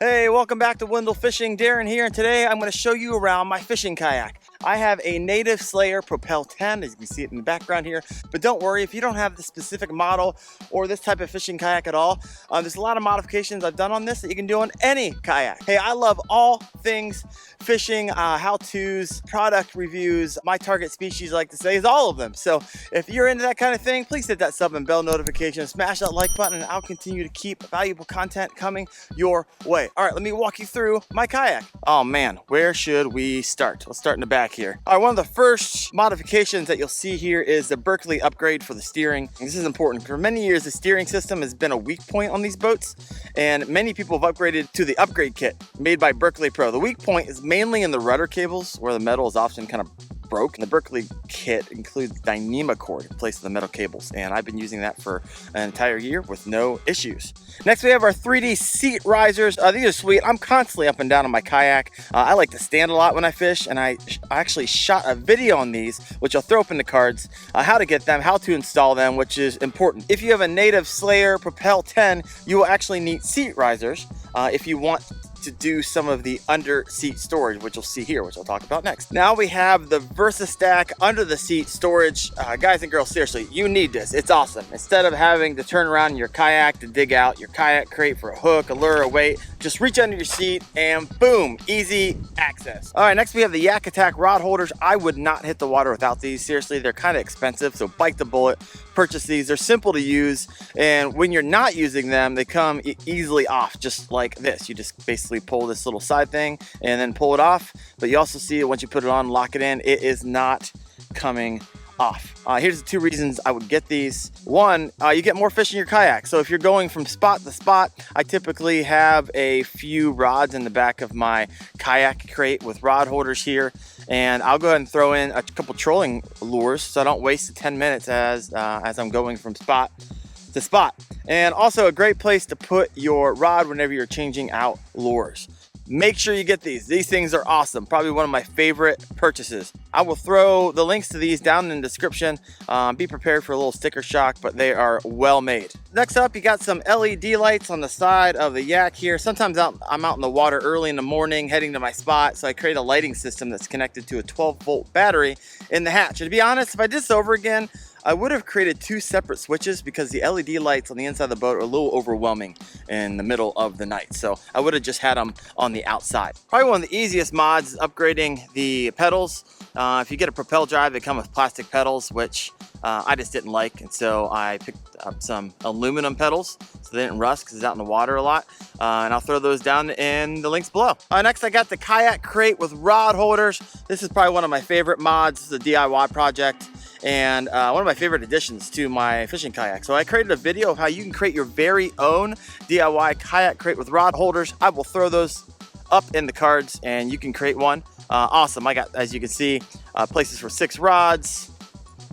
Hey, welcome back to Wendell Fishing. Darren here, and today I'm going to show you around my fishing kayak. I have a Native Slayer Propel 10, as you can see it in the background here. But don't worry, if you don't have the specific model or this type of fishing kayak at all, there's a lot of modifications I've done on this that you can do on any kayak. Hey, I love all things fishing, how-tos, product reviews. My target species, I like to say, is all of them. So if you're into that kind of thing, please hit that sub and bell notification, smash that like button, and I'll continue to keep valuable content coming your way. All right, let me walk you through my kayak. Oh man, where should we start? Let's start in the back here. All right, one of the first modifications that you'll see here is the Berkley upgrade for the steering. And this is important. For many years, the steering system has been a weak point on these boats, and many people have upgraded to the upgrade kit made by Berkley Pro. The weak point is mainly in the rudder cables, where the metal is often kind of broke. And the Berkley kit includes Dyneema cord in place of the metal cables, and I've been using that for an entire year with no issues. Next, we have our 3D seat risers. These are sweet. I'm constantly up and down on my kayak. I like to stand a lot when I fish, and I actually shot a video on these, which I'll throw up in the cards, how to get them, how to install them, which is important. If you have a Native Slayer Propel 10, you will actually need seat risers if you want to do some of the under seat storage, which you'll see here, which I'll talk about next. Now we have the Versistack under the seat storage. Guys and girls, seriously, you need this. It's awesome. Instead of having to turn around in your kayak to dig out your kayak crate for a hook, a lure, a weight, just reach under your seat and boom, easy access. All right, next we have the Yak Attack Rod Holders. I would not hit the water without these. Seriously, they're kind of expensive, so bite the bullet, purchase these. They're simple to use, and when you're not using them, they come easily off, just like this. You just basically pull this little side thing and then pull it off, but you also see it once you put it on, lock it in, it is not coming off. Here's the two reasons I would get these. One, you get more fish in your kayak. So if you're going from spot to spot, I typically have a few rods in the back of my kayak crate with rod holders here, and I'll go ahead and throw in a couple trolling lures so I don't waste the 10 minutes as I'm going from spot to spot. And also a great place to put your rod whenever you're changing out lures. Make sure you get these. These things are awesome. Probably one of my favorite purchases. I will throw the links to these down in the description. Be prepared for a little sticker shock, but they are well made. Next up, you got some LED lights on the side of the Yak here. Sometimes I'm out in the water early in the morning heading to my spot, so I create a lighting system that's connected to a 12-volt battery in the hatch. And to be honest, if I did this over again, I would have created two separate switches because the LED lights on the inside of the boat are a little overwhelming in the middle of the night. So I would have just had them on the outside. Probably one of the easiest mods is upgrading the pedals. If you get a Propel drive, they come with plastic pedals, which I just didn't like. And so I picked up some aluminum pedals so they didn't rust because it's out in the water a lot. And I'll throw those down in the links below. Next, I got the Kayak Crate with rod holders. This is probably one of my favorite mods. This is a DIY project, and one of my favorite additions to my fishing kayak. So I created a video of how you can create your very own DIY kayak crate with rod holders. I will throw those up in the cards and you can create one. Awesome. I got, as you can see, places for 6 rods.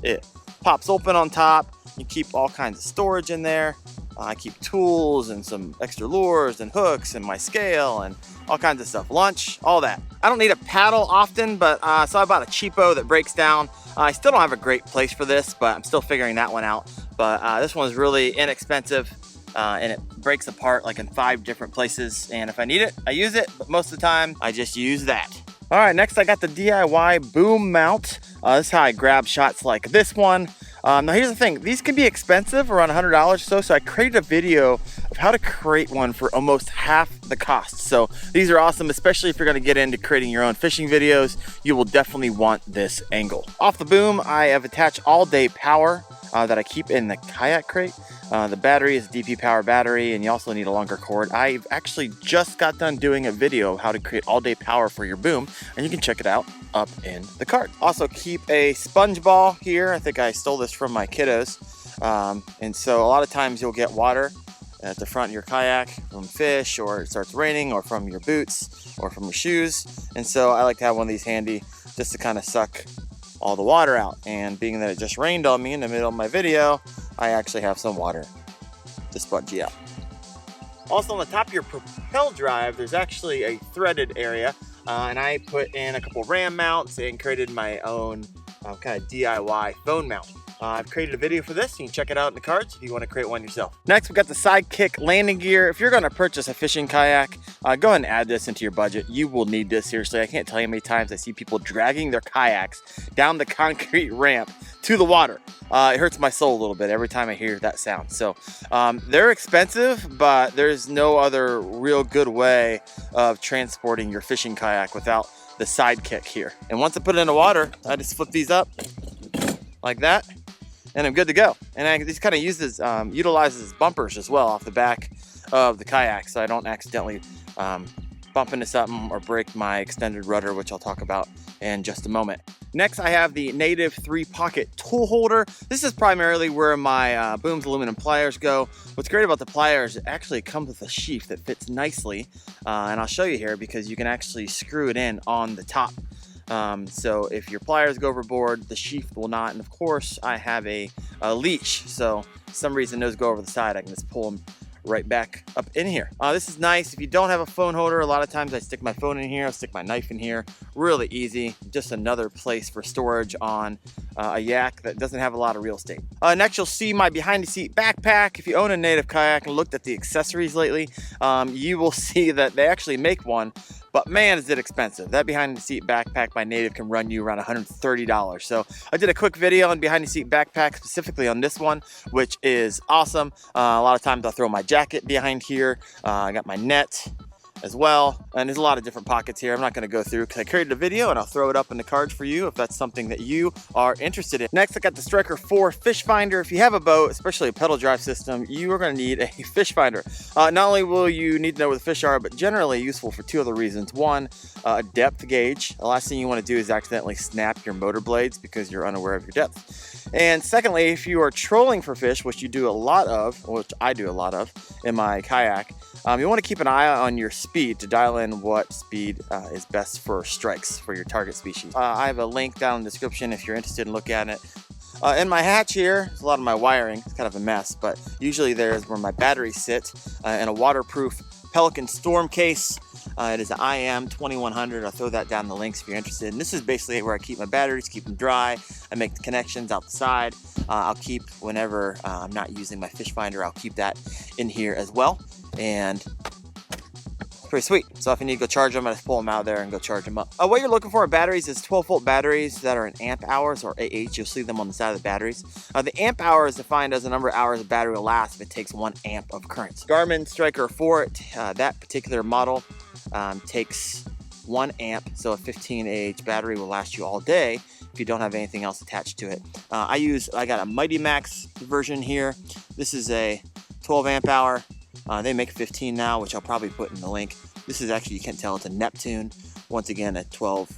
It pops open on top. You keep all kinds of storage in there. I keep tools and some extra lures and hooks and my scale and all kinds of stuff. Lunch, all that. I don't need a paddle often, but so I bought a cheapo that breaks down. I still don't have a great place for this, but I'm still figuring that one out. But this one is really inexpensive, and it breaks apart like in 5 different places. And if I need it, I use it, but most of the time I just use that. All right, next I got the DIY boom mount. This is how I grab shots like this one. Now here's the thing, these can be expensive, around $100 or so I created a video of how to create one for almost half the cost. So these are awesome, especially if you're gonna get into creating your own fishing videos. You will definitely want this angle. Off the boom, I have attached all-day power that I keep in the kayak crate. The battery is a DP power battery, and you also need a longer cord. I've actually just got done doing a video of how to create all-day power for your boom, and you can check it out up in the card. Also keep a sponge ball here. I think I stole this from my kiddos. And so a lot of times you'll get water at the front of your kayak from fish, or it starts raining, or from your boots, or from your shoes. And so I like to have one of these handy just to kind of suck all the water out. And being that it just rained on me in the middle of my video, I actually have some water to sponge you out. Also on the top of your Propel drive, there's actually a threaded area, and I put in a couple ram mounts and created my own kind of DIY phone mount. I've created a video for this. You can check it out in the cards if you want to create one yourself. Next, we've got the Sidekick landing gear. If you're going to purchase a fishing kayak, go ahead and add this into your budget. You will need this, seriously. I can't tell you how many times I see people dragging their kayaks down the concrete ramp to the water. It hurts my soul a little bit every time I hear that sound. So they're expensive, but there's no other real good way of transporting your fishing kayak without the Sidekick here. And once I put it in the water, I just flip these up like that, and I'm good to go. And I just kind of utilizes bumpers as well off the back of the kayak, so I don't accidentally bump into something or break my extended rudder, which I'll talk about in just a moment. Next, I have the Native 3-pocket tool holder. This is primarily where my Booms aluminum pliers go. What's great about the pliers, it actually comes with a sheath that fits nicely, and I'll show you here because you can actually screw it in on the top. So if your pliers go overboard, the sheath will not. And of course, I have a leash, so for some reason those go over the side, I can just pull them right back up in here. This is nice if you don't have a phone holder. A lot of times I stick my phone in here, I'll stick my knife in here. Really easy, just another place for storage on a yak that doesn't have a lot of real estate. Next, you'll see my behind the seat backpack. If you own a Native kayak and looked at the accessories lately, you will see that they actually make one, but man, is it expensive. That behind the seat backpack by Native can run you around $130. So I did a quick video on behind the seat backpack, specifically on this one, which is awesome. A lot of times I'll throw my jacket behind here. I got my net as well, and there's a lot of different pockets here. I'm not going to go through because I created a video and I'll throw it up in the cards for you if that's something that you are interested in. Next, I got the Striker 4 fish finder. If you have a boat, especially a pedal drive system, you are going to need a fish finder. Not only will you need to know where the fish are, but generally useful for two other reasons. One, a depth gauge. The last thing you want to do is accidentally snap your motor blades because you're unaware of your depth. And secondly, if you are trolling for fish, which you do a lot of, which I do a lot of in my kayak, you want to keep an eye on your speed to dial in what speed is best for strikes for your target species. I have a link down in the description if you're interested in looking at it. In my hatch here, there's a lot of my wiring. It's kind of a mess, but usually there's where my batteries sit in a waterproof Pelican storm case. It is an IM 2100. I'll throw that down in the links if you're interested. And this is basically where I keep my batteries, keep them dry. I make the connections out the side. I'll keep, whenever I'm not using my fish finder, I'll keep that in here as well. And it's pretty sweet. So if you need to go charge them, I just pull them out of there and go charge them up. What you're looking for in batteries is 12-volt batteries that are in amp hours or AH. You'll see them on the side of the batteries. The amp hour is defined as the number of hours a battery will last if it takes 1 amp of current. Garmin Striker 4, that particular model takes 1 amp, so a 15 AH battery will last you all day if you don't have anything else attached to it. I got a Mighty Max version here. This is a 12 amp hour. They make 15 now, which I'll probably put in the link. This is actually, you can't tell, it's a Neptune. Once again, a 12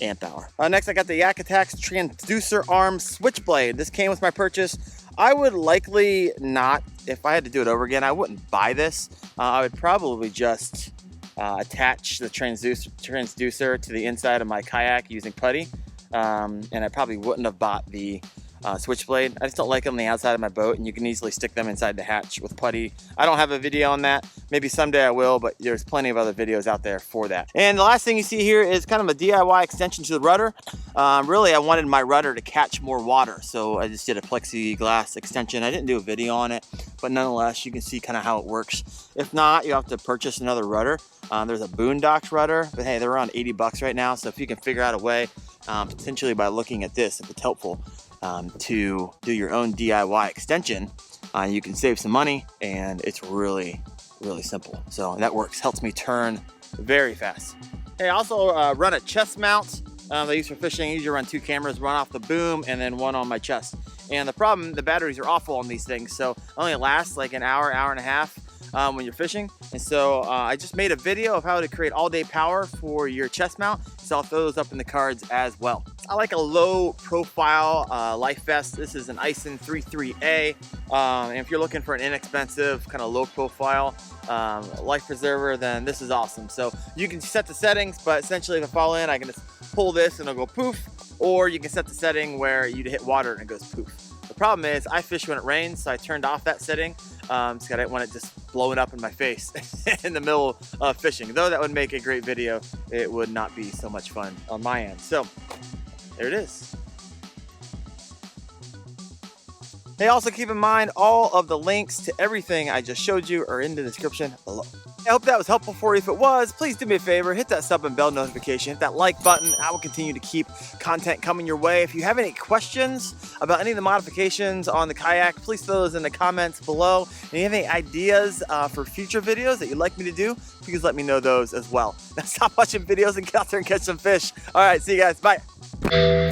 amp hour. Next, I got the Yak Attack Transducer Arm Switchblade. This came with my purchase. I would likely not, if I had to do it over again, I wouldn't buy this. I would probably just attach the transducer to the inside of my kayak using putty. And I probably wouldn't have bought the Switchblade. I just don't like them on the outside of my boat, and you can easily stick them inside the hatch with putty. I don't have a video on that. Maybe someday I will, but there's plenty of other videos out there for that. And the last thing you see here is kind of a DIY extension to the rudder. Really, I wanted my rudder to catch more water, so I just did a plexiglass extension. I didn't do a video on it, but nonetheless, you can see kind of how it works. If not, you have to purchase another rudder. There's a Boondocks rudder, but hey, they're around 80 bucks right now, so if you can figure out a way, potentially by looking at this, if it's helpful, to do your own DIY extension, you can save some money, and it's really simple. So that works, helps me turn very fast. Hey, I also run a chest mount that I use for fishing. I usually run 2 cameras, one off the boom and then one on my chest. And the problem, the batteries are awful on these things, so it only lasts like an hour and a half when you're fishing. And so I just made a video of how to create all-day power for your chest mount, so I'll throw those up in the cards as well. I like a low profile life vest. This is an Ison 33A. And if you're looking for an inexpensive kind of low profile life preserver, then this is awesome. So you can set the settings, but essentially if I fall in, I can just pull this and it'll go poof, or you can set the setting where you hit water and it goes poof. The problem is I fish when it rains, so I turned off that setting. So I didn't want it just blowing up in my face in the middle of fishing. Though that would make a great video, it would not be so much fun on my end. So there it is. Hey, also keep in mind all of the links to everything I just showed you are in the description below. I hope that was helpful for you. If it was, please do me a favor, hit that sub and bell notification, hit that like button. I will continue to keep content coming your way. If you have any questions about any of the modifications on the kayak, please throw those in the comments below. And if you have any ideas for future videos that you'd like me to do, please let me know those as well. Now stop watching videos and get out there and catch some fish. All right, see you guys. Bye.